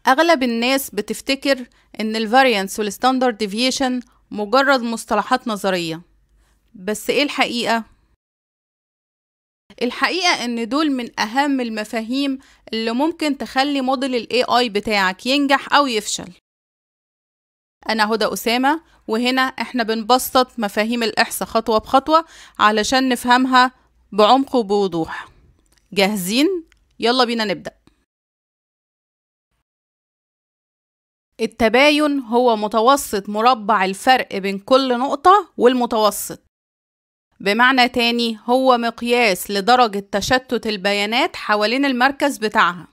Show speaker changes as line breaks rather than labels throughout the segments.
أغلب الناس بتفتكر إن الفاريانس والستاندرد ديفيشن مجرد مصطلحات نظرية، بس إيه الحقيقة؟ الحقيقة إن دول من أهم المفاهيم اللي ممكن تخلي موديل ال AI بتاعك ينجح أو يفشل. أنا هدى أسامة، وهنا إحنا بنبسط مفاهيم الإحصاء خطوة بخطوة علشان نفهمها بعمق وبوضوح. جاهزين؟ يلا بينا نبدأ. التباين هو متوسط مربع الفرق بين كل نقطة والمتوسط. بمعنى تاني هو مقياس لدرجة تشتت البيانات حوالين المركز بتاعها.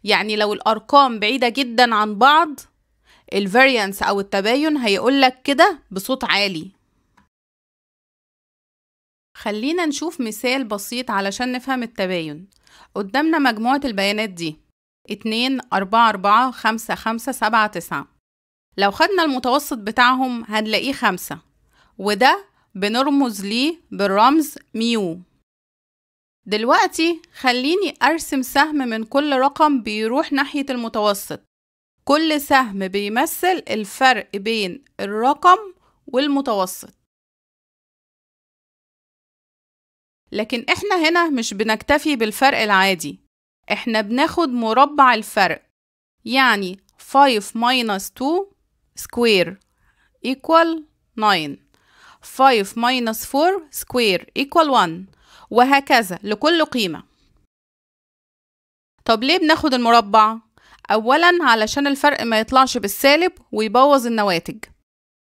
يعني لو الأرقام بعيدة جدا عن بعض، الفاريانس أو التباين هيقولك كده بصوت عالي. خلينا نشوف مثال بسيط علشان نفهم التباين. قدامنا مجموعة البيانات دي 2 4 4 5 5 7 9. لو خدنا المتوسط بتاعهم هنلاقيه 5، وده بنرمز ليه بالرمز ميو. دلوقتي خليني أرسم سهم من كل رقم بيروح ناحية المتوسط. كل سهم بيمثل الفرق بين الرقم والمتوسط. لكن احنا هنا مش بنكتفي بالفرق العادي، احنا بناخد مربع الفرق. يعني 5 minus 2 square equal 9، 5 minus 4 square equal 1، وهكذا لكل قيمة. طب ليه بناخد المربع؟ أولا علشان الفرق ما يطلعش بالسالب ويبوظ النواتج.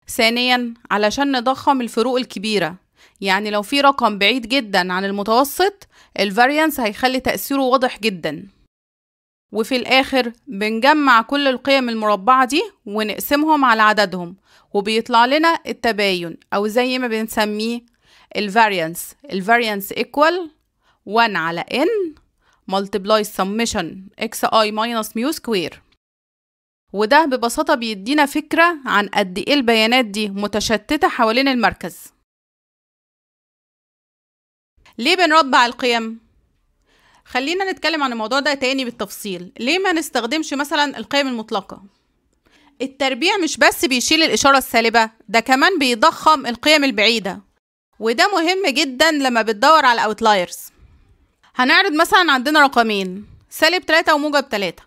ثانيا علشان نضخم الفروق الكبيرة. يعني لو في رقم بعيد جدا عن المتوسط، الفاريانس هيخلي تأثيره واضح جدا. وفي الآخر بنجمع كل القيم المربعة دي ونقسمهم على عددهم، وبيطلع لنا التباين أو زي ما بنسميه الفاريانس equal 1 على n multiply summation xi minus mu square. وده ببساطة بيدينا فكرة عن قد ايه البيانات دي متشتتة حوالين المركز. ليه بنربع القيم؟ خلينا نتكلم عن الموضوع ده تاني بالتفصيل. ليه ما نستخدمش مثلا القيم المطلقة؟ التربيع مش بس بيشيل الإشارة السالبة، ده كمان بيضخم القيم البعيدة، وده مهم جدا لما بتدور على outliers. هنعرض مثلا عندنا رقمين -3 وموجب 3،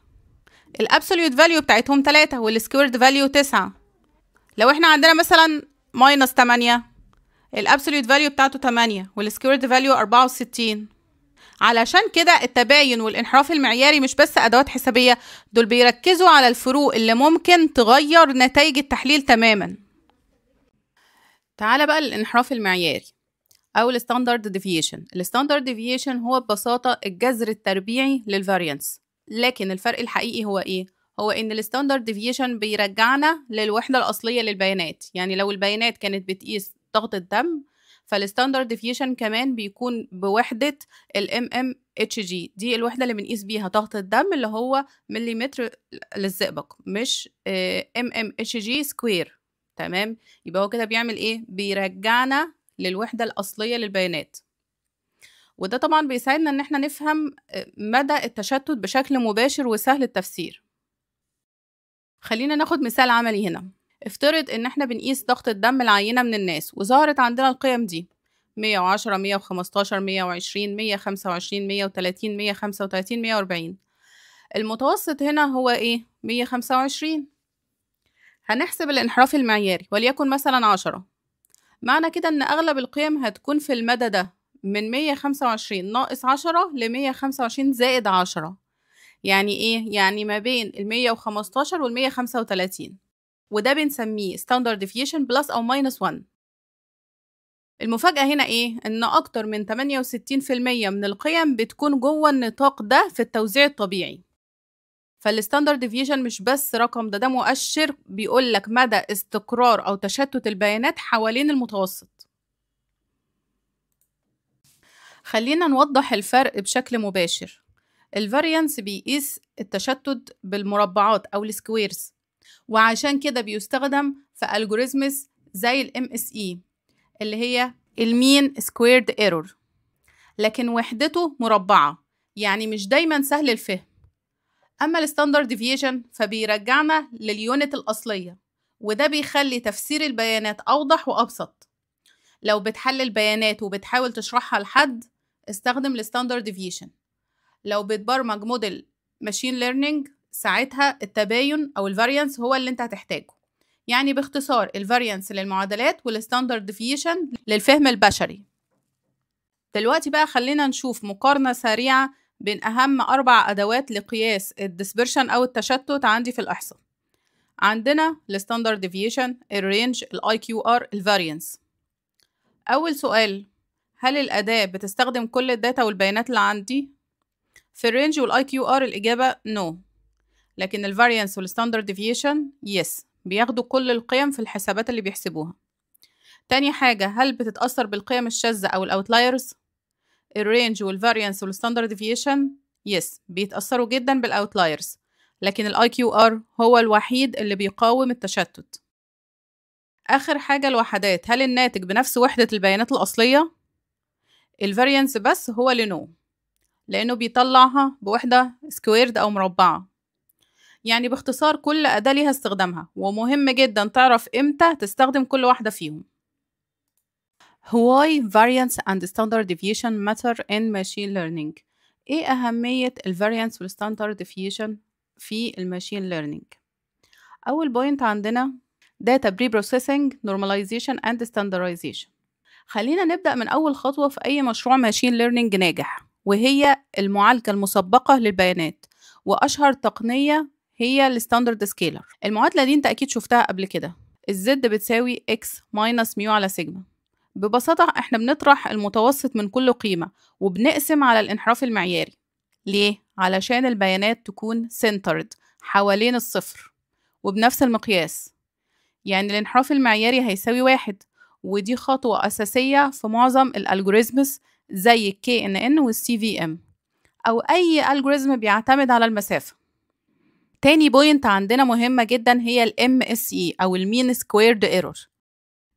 الابسوليوت فاليو بتاعتهم 3 والسكويرد فاليو 9. لو احنا عندنا مثلا -8، الابسوليوت فاليو بتاعته 8 والسكويرد فاليو 64. علشان كده التباين والانحراف المعياري مش بس ادوات حسابية، دول بيركزوا على الفروق اللي ممكن تغير نتائج التحليل تماما. تعال بقى للانحراف المعياري او الستاندرد ديفيشن. الستاندرد ديفيشن هو ببساطة الجذر التربيعي للفاريانس، لكن الفرق الحقيقي هو ايه؟ هو ان الستاندرد ديفيشن بيرجعنا للوحدة الأصلية للبيانات. يعني لو البيانات كانت بتقيس ضغط الدم، فالستاندرد ديفيشن كمان بيكون بوحدة mmHg. دي الوحدة اللي بنقيس بيها ضغط الدم، اللي هو مليمتر للزئبق، مش mmHg سكوير. تمام؟ يبقى هو كده بيعمل ايه؟ بيرجعنا للوحدة الأصلية للبيانات. وده طبعا بيساعدنا ان احنا نفهم مدى التشتت بشكل مباشر وسهل التفسير. خلينا ناخد مثال عملي هنا. افترض ان احنا بنقيس ضغط الدم العينة من الناس، وظهرت عندنا القيم دي 110 115 120 125 130 135 140. المتوسط هنا هو ايه؟ 125. هنحسب الانحراف المعياري وليكن مثلا 10. معنى كده ان اغلب القيم هتكون في المدى ده من 125 ناقص 10 ل 125 زائد 10. يعني ايه؟ يعني ما بين ال 115 وال 135، وده بنسميه standard deviation plus أو minus 1. المفاجأة هنا ايه؟ ان اكتر من 68% من القيم بتكون جوه النطاق ده في التوزيع الطبيعي. فالستاندرد ديفيشن مش بس رقم، ده مؤشر بيقولك مدى استقرار أو تشتت البيانات حوالين المتوسط. خلينا نوضح الفرق بشكل مباشر. الفاريانس بيقيس التشتت بالمربعات أو السكويرز، وعشان كده بيستخدم في الجوريزمز زي ال MSE اللي هي المين سكويرد ايرور، لكن وحدته مربعة، يعني مش دايما سهل الفهم. أما الستاندرد ديفيشن فبيرجعنا لليونت الأصلية، وده بيخلي تفسير البيانات أوضح وأبسط. لو بتحلل بيانات وبتحاول تشرحها لحد استخدم الستاندرد ديفيشن. لو بتبرمج موديل ماشين ليرنينج ساعتها التباين أو الفاريانس هو اللي انت هتحتاجه. يعني باختصار الفاريانس للمعادلات والستاندرد ديفيشن للفهم البشري. دلوقتي بقى خلينا نشوف مقارنة سريعة بين أهم 4 أدوات لقياس الديسبرشن أو التشتت عندي في الإحصاء. عندنا الستاندرد ديفيشن، الرينج، الاي كيو ار، الفاريانس. أول سؤال، هل الأداة بتستخدم كل الداتا والبيانات اللي عندي؟ في الرينج والاي كيو ار الإجابة نو، لكن الفاريانس والستاندرد ديفيشن يس، بياخدوا كل القيم في الحسابات اللي بيحسبوها. تاني حاجة، هل بتتأثر بالقيم الشاذة أو الأوتلايرز؟ الرينج والفاريانس والستاندرد ديفيشن يس، بيتأثروا جدا بالأوتلايرز، لكن الاي كيو ار هو الوحيد اللي بيقاوم التشتت. آخر حاجة الوحدات، هل الناتج بنفس وحدة البيانات الأصلية؟ الفاريانس بس هو اللي نو، لأنه بيطلعها بوحدة سكويرد أو مربعة. يعني باختصار كل أداة ليها استخدامها، ومهم جدا تعرف إمتى تستخدم كل واحدة فيهم. Why variance and standard deviation matter in machine learning؟ إيه أهمية الفاريانس والستاندرد ديفيشن في الماشين ليرنينج؟ أول بوينت عندنا data pre-processing, normalization and standardization. خلينا نبدأ من أول خطوة في أي مشروع ماشين ليرنينج ناجح، وهي المعالجة المسبقة للبيانات، وأشهر تقنية هي الستاندرد سكيلر. المعادلة دي أنت أكيد شفتها قبل كده، الزد بتساوي x ماينس ميو على سيجما. ببساطة احنا بنطرح المتوسط من كل قيمة وبنقسم على الانحراف المعياري. ليه؟ علشان البيانات تكون centered حوالين الصفر وبنفس المقياس. يعني الانحراف المعياري هيساوي 1، ودي خطوة أساسية في معظم الألجوريزمز زي ال KNN وال CVM أو أي ألجوريزم بيعتمد على المسافة. تاني بوينت عندنا مهمة جدا هي ال MSE أو ال Mean Squared Error.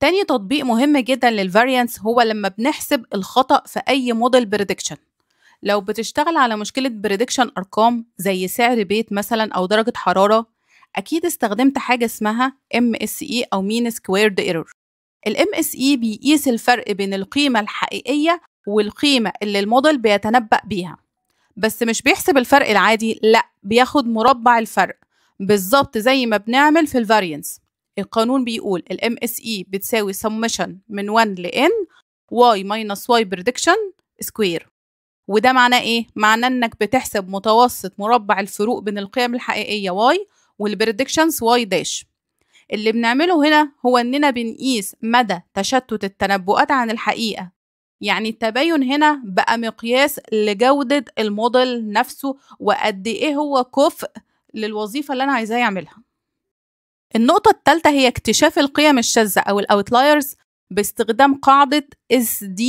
تاني تطبيق مهم جدا للفاريانس هو لما بنحسب الخطأ في أي موديل بريدكشن. لو بتشتغل على مشكلة بريدكشن أرقام زي سعر بيت مثلا أو درجة حرارة، أكيد استخدمت حاجة اسمها MSE أو Mean Squared Error. ال MSE بيقيس الفرق بين القيمة الحقيقية والقيمة اللي الموديل بيتنبأ بيها، بس مش بيحسب الفرق العادي، لأ بياخد مربع الفرق بالظبط زي ما بنعمل في الفاريانس. القانون بيقول ال MSE بتساوي summation من 1 ل n y minus y prediction square. وده معناه ايه؟ معناه انك بتحسب متوسط مربع الفروق بين القيم الحقيقية y والبريدكشنز y داش. اللي بنعمله هنا هو اننا بنقيس مدى تشتت التنبؤات عن الحقيقة. يعني التباين هنا بقى مقياس لجودة الموديل نفسه وقد ايه هو كفء للوظيفة اللي انا عايزاه يعملها. النقطة الثالثة هي اكتشاف القيم الشاذة أو الأوتلايرز باستخدام قاعدة SD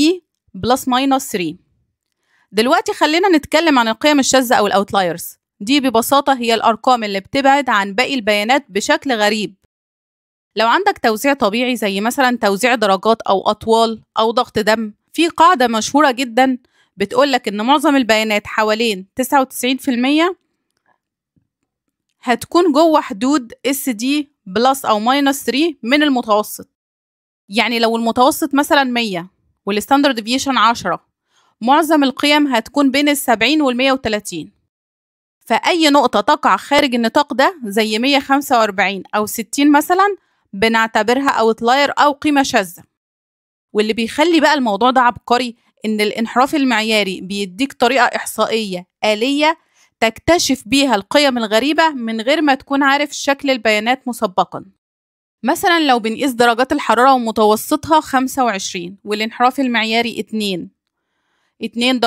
بلس ماينس 3. دلوقتي خلينا نتكلم عن القيم الشاذة أو الأوتلايرز. دي ببساطة هي الأرقام اللي بتبعد عن باقي البيانات بشكل غريب. لو عندك توزيع طبيعي زي مثلا توزيع درجات أو أطوال أو ضغط دم، في قاعدة مشهورة جدا بتقولك إن معظم البيانات حوالين 99% هتكون جوه حدود SD بلس أو ماينس 3 من المتوسط. يعني لو المتوسط مثلا 100 والستاندرد ديفيشن 10، معظم القيم هتكون بين 70 وال130. فأي نقطة تقع خارج النطاق ده زي 145 أو 60 مثلا بنعتبرها أوتلاير أو قيمة شاذة. واللي بيخلي بقى الموضوع ده عبقري إن الانحراف المعياري بيديك طريقة إحصائية آلية تكتشف بيها القيم الغريبة من غير ما تكون عارف شكل البيانات مسبقا. مثلا لو بنقيس درجات الحرارة ومتوسطها 25 والانحراف المعياري 2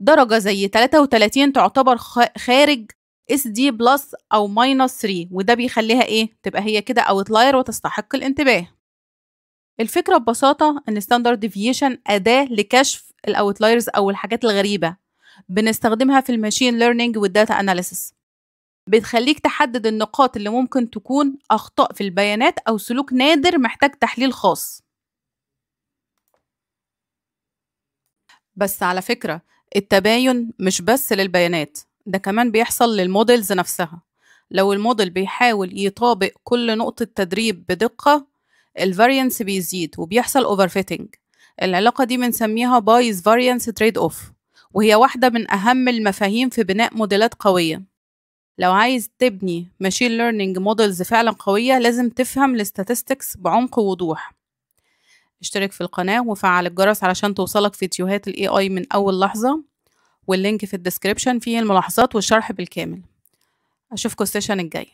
درجة زي 33 تعتبر خارج SD بلس أو ماينس 3، وده بيخليها إيه؟ تبقى هي كده أوتلاير وتستحق الانتباه. الفكرة ببساطة إن ستاندرد ديفيشن أداة لكشف الأوتلايرز أو الحاجات الغريبة، بنستخدمها في الماشين ليرنينج والداتا أناليسيس. بتخليك تحدد النقاط اللي ممكن تكون أخطاء في البيانات أو سلوك نادر محتاج تحليل خاص. بس على فكرة التباين مش بس للبيانات، ده كمان بيحصل للموديلز نفسها. لو الموديل بيحاول يطابق كل نقطة تدريب بدقة، الفاريانس بيزيد وبيحصل overfitting. العلاقة دي بنسميها بايز فاريانس تريد اوف، وهي واحدة من أهم المفاهيم في بناء موديلات قوية. لو عايز تبني ماشين ليرنينج موديلز فعلا قوية، لازم تفهم الستاتستكس بعمق ووضوح. اشترك في القناة وفعل الجرس علشان توصلك فيديوهات ال AI من أول لحظة، واللينك في الديسكريبشن فيه الملاحظات والشرح بالكامل. أشوفكوا السيشن الجاي.